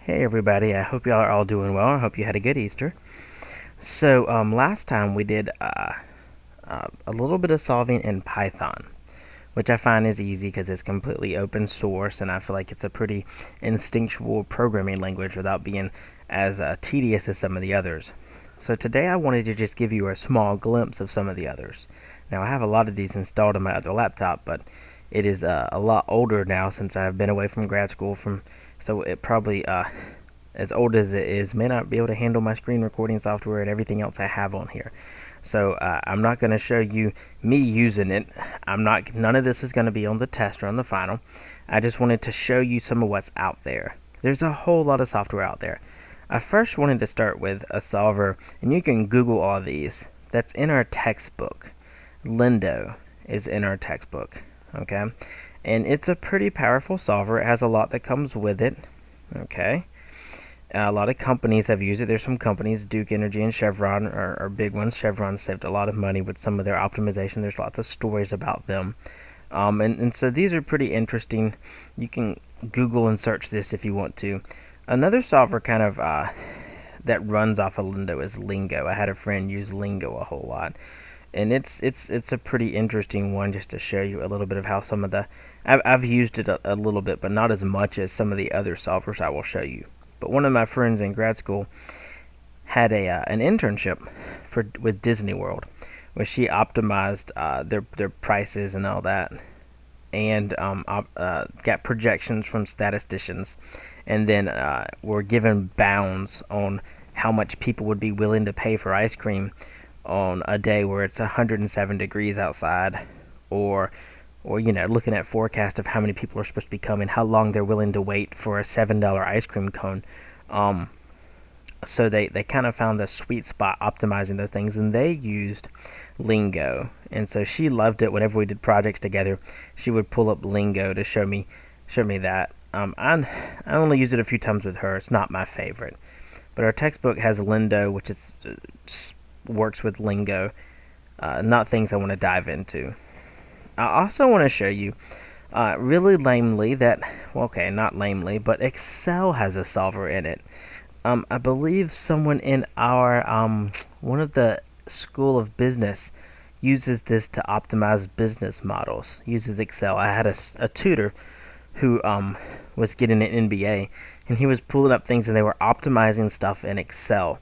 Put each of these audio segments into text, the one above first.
Hey everybody, I hope y'all are all doing well. I hope you had a good Easter. Last time we did a little bit of solving in Python, which I find is easy because it's completely open source and I feel like it's a pretty instinctual programming language without being as tedious as some of the others. So today I wanted to just give you a small glimpse of some of the others. Now I have a lot of these installed on my other laptop, but it is a lot older now since I've been away from grad school so it probably as old as it is may not be able to handle my screen recording software and everything else I have on here. I'm not going to show you me using it. None of this is going to be on the test or on the final. I just wanted to show you some of what's out there. There's a whole lot of software out there. I first wanted to start with a solver, and you can Google all these. That's in our textbook. Lindo is in our textbook. Okay, and it's a pretty powerful solver. It has a lot that comes with it. Okay, a lot of companies have used it. There's some companies, Duke Energy and Chevron are big ones. Chevron saved a lot of money with some of their optimization. There's lots of stories about them. And so these are pretty interesting. You can Google and search this if you want to. Another solver kind of that runs off of Lindo is Lingo. I had a friend use Lingo a whole lot. And it's a pretty interesting one just to show you a little bit of how some of the I've used it a little bit, but not as much as some of the other solvers I will show you. But one of my friends in grad school had an internship with Disney World, where she optimized their prices and all that, and got projections from statisticians, and then were given bounds on how much people would be willing to pay for ice cream on a day where it's 107 degrees outside, or looking at forecast of how many people are supposed to be coming, how long they're willing to wait for a $7 ice cream cone. So they kind of found the sweet spot optimizing those things, and they used Lingo. And so she loved it. Whenever we did projects together, she would pull up Lingo to show me that. I only used it a few times with her. It's not my favorite, but our textbook has Lindo, which is works with Lingo. Not things I want to dive into. I also want to show you, really lamely, not lamely, but Excel has a solver in it. I believe someone in our one of the School of Business uses this to optimize business models. Uses Excel. I had a tutor who was getting an MBA, and he was pulling up things, and they were optimizing stuff in Excel.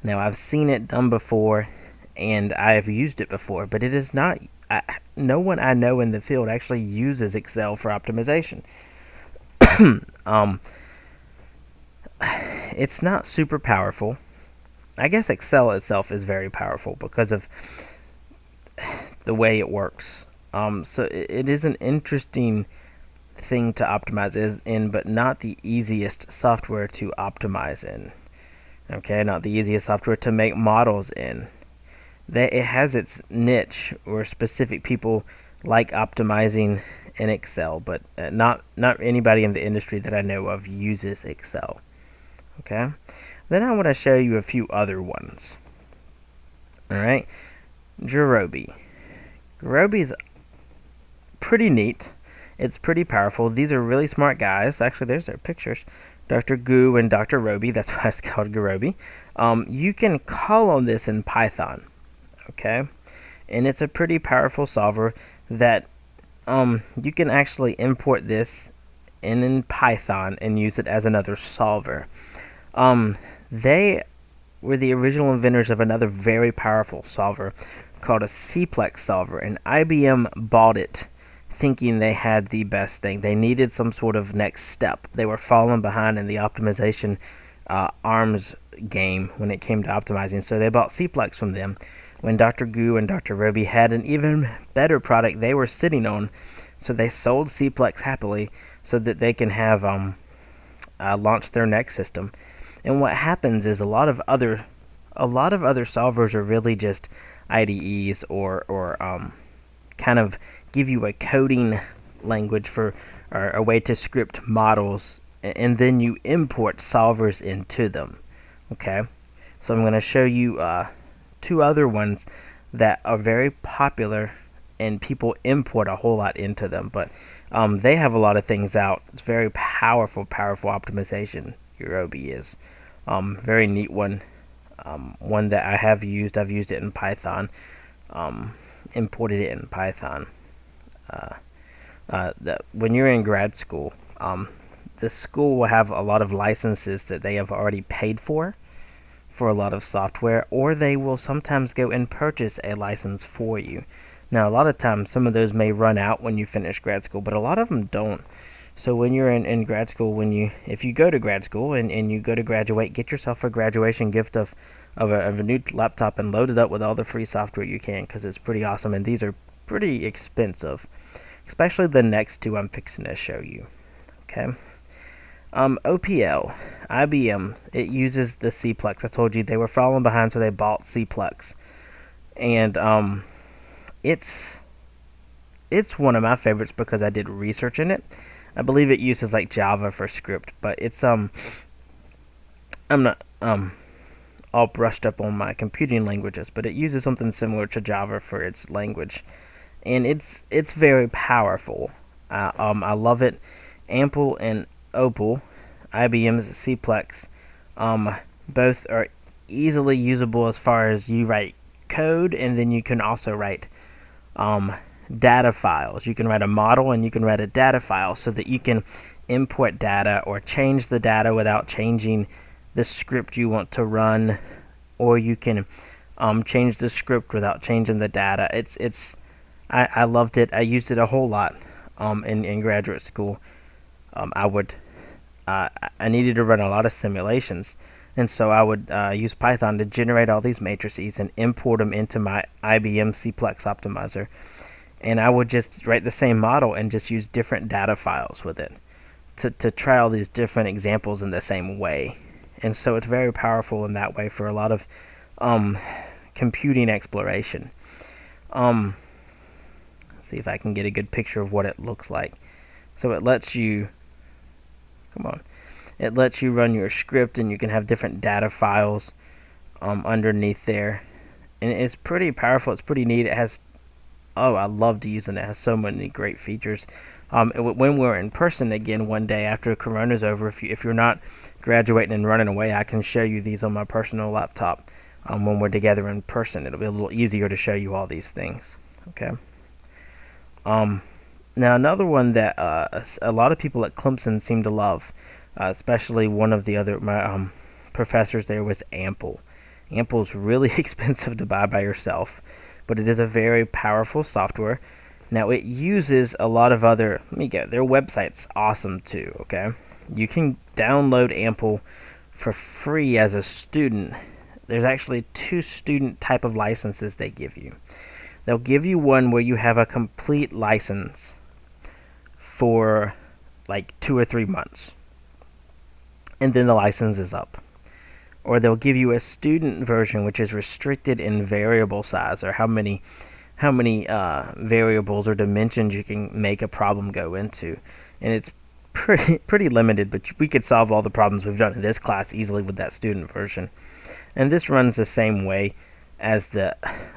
Now I've seen it done before, and I have used it before, but it is not. No one I know in the field actually uses Excel for optimization. um, it's not super powerful. I guess Excel itself is very powerful because of the way it works. It is an interesting thing to optimize in, but not the easiest software to optimize in. Okay, not the easiest software to make models in. It has its niche where specific people like optimizing in Excel, but not anybody in the industry that I know of uses Excel. Okay, then I want to show you a few other ones. All right, Gurobi. Gurobi's pretty neat. It's pretty powerful. These are really smart guys. Actually, there's their pictures. Dr. Gu and Dr. Roby. That's why it's called Gurobi. You can call on this in Python. Okay, and it's a pretty powerful solver that you can actually import this in Python and use it as another solver. They were the original inventors of another very powerful solver called a CPlex solver, and IBM bought it thinking they had the best thing. They needed some sort of next step. They were falling behind in the optimization arms game when it came to optimizing, so they bought CPlex from them when Dr. Gu and Dr. Roby had an even better product they were sitting on. So they sold CPlex happily so that they can have launch their next system. And what happens is a lot of other solvers are really just IDEs or kind of give you a coding language or a way to script models, and then you import solvers into them. Okay, so I'm going to show you two other ones that are very popular and people import a whole lot into them, but they have a lot of things out. It's very powerful optimization. your OB is. Very neat one. One that I have used. I've used it in Python. Imported it in Python. When you're in grad school, the school will have a lot of licenses that they have already paid for a lot of software, or they will sometimes go and purchase a license for you. Now, a lot of times, some of those may run out when you finish grad school, but a lot of them don't. So when you're in grad school, if you go to grad school and you go to graduate, get yourself a graduation gift of a new laptop and load it up with all the free software you can, because it's pretty awesome, and these are pretty expensive, especially the next two I'm fixing to show you. Okay. OPL, IBM, it uses the CPlex. I told you they were falling behind, so they bought CPlex. And it's one of my favorites because I did research in it. I believe it uses like Java for script, but it's I'm not all brushed up on my computing languages, but it uses something similar to Java for its language, and it's very powerful. I love it. Ample and Opal, IBM's CPlex, both are easily usable as far as you write code, and then you can also write data files. You can write a model and you can write a data file so that you can import data or change the data without changing the script you want to run, or you can change the script without changing the data. I loved it. I used it a whole lot in graduate school. I needed to run a lot of simulations, and so I would use Python to generate all these matrices and import them into my IBM CPlex optimizer. And I would just write the same model and just use different data files with it to try all these different examples in the same way. And so it's very powerful in that way for a lot of computing exploration. Let's see if I can get a good picture of what it looks like. So it lets you run your script, and you can have different data files underneath there, and it's pretty powerful. It's pretty neat. It has I loved using it. It has so many great features. When we're in person again one day after Corona's over, if you're not graduating and running away, I can show you these on my personal laptop. When we're together in person, it'll be a little easier to show you all these things. Okay. Now another one that a lot of people at Clemson seem to love, especially one of the other my professors there, was Ample. Ample's really expensive to buy by yourself, but it is a very powerful software. Now it uses a lot of other. Their website's awesome too. Okay, you can download Ample for free as a student. There's actually two student type of licenses they give you. They'll give you one where you have a complete license for like 2 or 3 months, and then the license is up. Or they'll give you a student version, which is restricted in variable size, or how many variables or dimensions you can make a problem go into, and it's pretty limited. But we could solve all the problems we've done in this class easily with that student version. And this runs the same way as the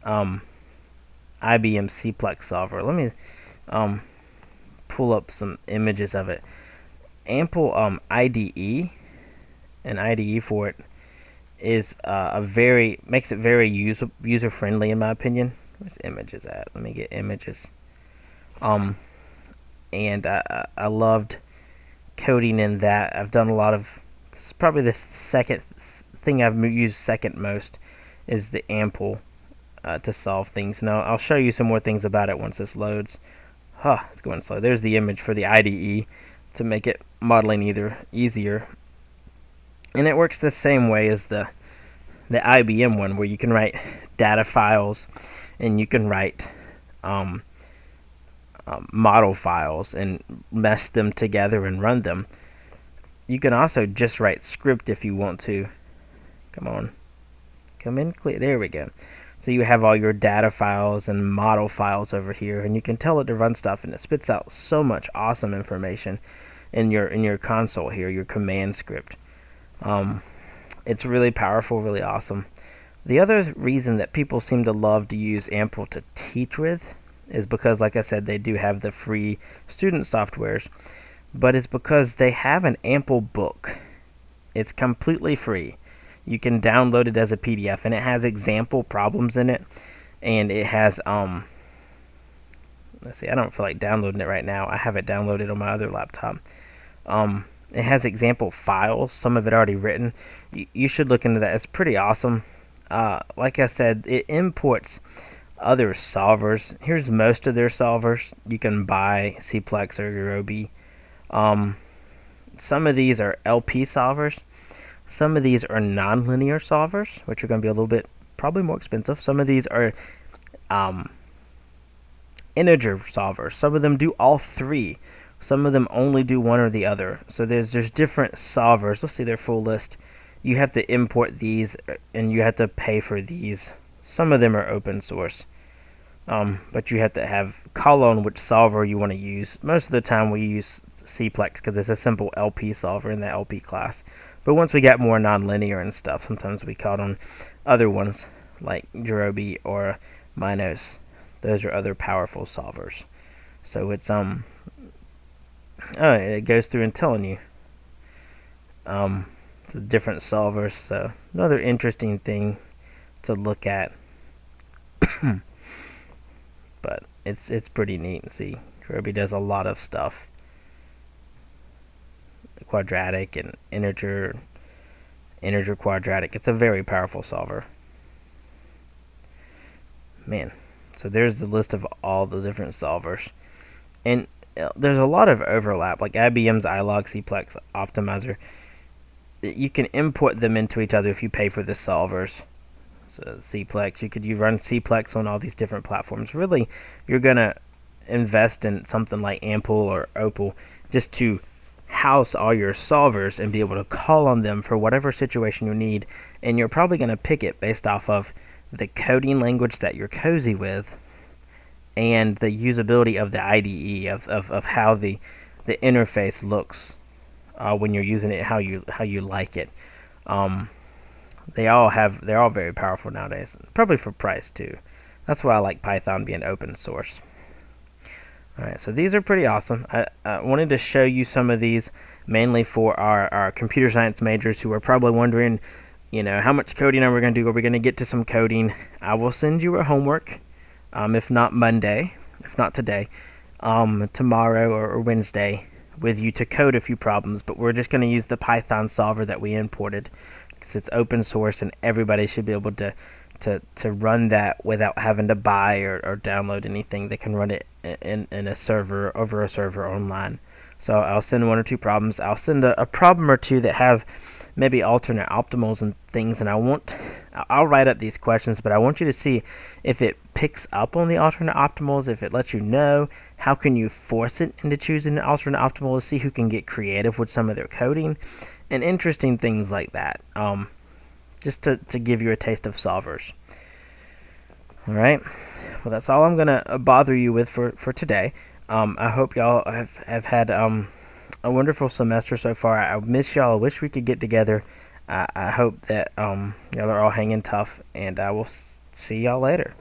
IBM CPlex solver. Let me pull up some images of it. Ample IDE, an IDE for it, is makes it very user friendly in my opinion. Where's images at? Let me get images. And I loved coding in that. I've done a lot of. This is probably the second thing I've used second most is the Ample to solve things. Now I'll show you some more things about it once this loads. It's going slow. There's the image for the IDE to make it modeling easier. And it works the same way as the IBM one, where you can write data files and you can write model files and mesh them together and run them. You can also just write script if you want to. Come in clear. There we go. So you have all your data files and model files over here, and you can tell it to run stuff, and it spits out so much awesome information in your console here, your command script. It's really powerful, really awesome. The other reason that people seem to love to use Ample to teach with is because, like I said, they do have the free student softwares, but it's because they have an Ample book. It's completely free. You can download it as a PDF, and it has example problems in it, and it has let's see, I don't feel like downloading it right now. I have it downloaded on my other laptop. It has example files, some of it already written. You should look into that. It's pretty awesome. Like I said, it imports other solvers. Here's most of their solvers. You can buy Cplex or Gurobi. Some of these are LP solvers. Some of these are nonlinear solvers, which are going to be a little bit probably more expensive. Some of these are integer solvers. Some of them do all three. Some of them only do one or the other. So there's different solvers. Let's see their full list. You have to import these, and you have to pay for these. Some of them are open source, but you have to call on which solver you want to use. Most of the time we use Cplex because it's a simple LP solver in the LP class. But once we got more nonlinear and stuff, sometimes we called on other ones like Gurobi or Minos. Those are other powerful solvers. So it's it goes through and telling you it's a different solvers. So another interesting thing to look at. But it's pretty neat. See, Gurobi does a lot of stuff. Quadratic and integer quadratic. It's a very powerful solver. Man, so there's the list of all the different solvers, and there's a lot of overlap. Like IBM's iLog, Cplex, Optimizer. You can import them into each other if you pay for the solvers. So Cplex, you run Cplex on all these different platforms. Really, you're gonna invest in something like Ample or Opal just to house all your solvers and be able to call on them for whatever situation you need. And you're probably gonna pick it based off of the coding language that you're cozy with and the usability of the IDE of how the interface looks when you're using it, how you like it. They're all very powerful nowadays, probably for price too. That's why I like Python being open source. Alright, so these are pretty awesome. I wanted to show you some of these mainly for our computer science majors who are probably wondering, how much coding are we going to do? Are we going to get to some coding? I will send you a homework, if not Monday, if not today, tomorrow or Wednesday, with you to code a few problems. But we're just going to use the Python solver that we imported because it's open source and everybody should be able to run that without having to buy or download anything. They can run it in a server, over a server online. So I'll send one or two problems. I'll send a problem or two that have maybe alternate optimals and things, and I'll write up these questions, but I want you to see if it picks up on the alternate optimals, if it lets you know, how can you force it into choosing an alternate optimal to see who can get creative with some of their coding, and interesting things like that. Just to give you a taste of solvers. Alright, well that's all I'm going to bother you with for today. I hope y'all have had a wonderful semester so far. I miss y'all. I wish we could get together. I hope that y'all are all hanging tough, and I will see y'all later.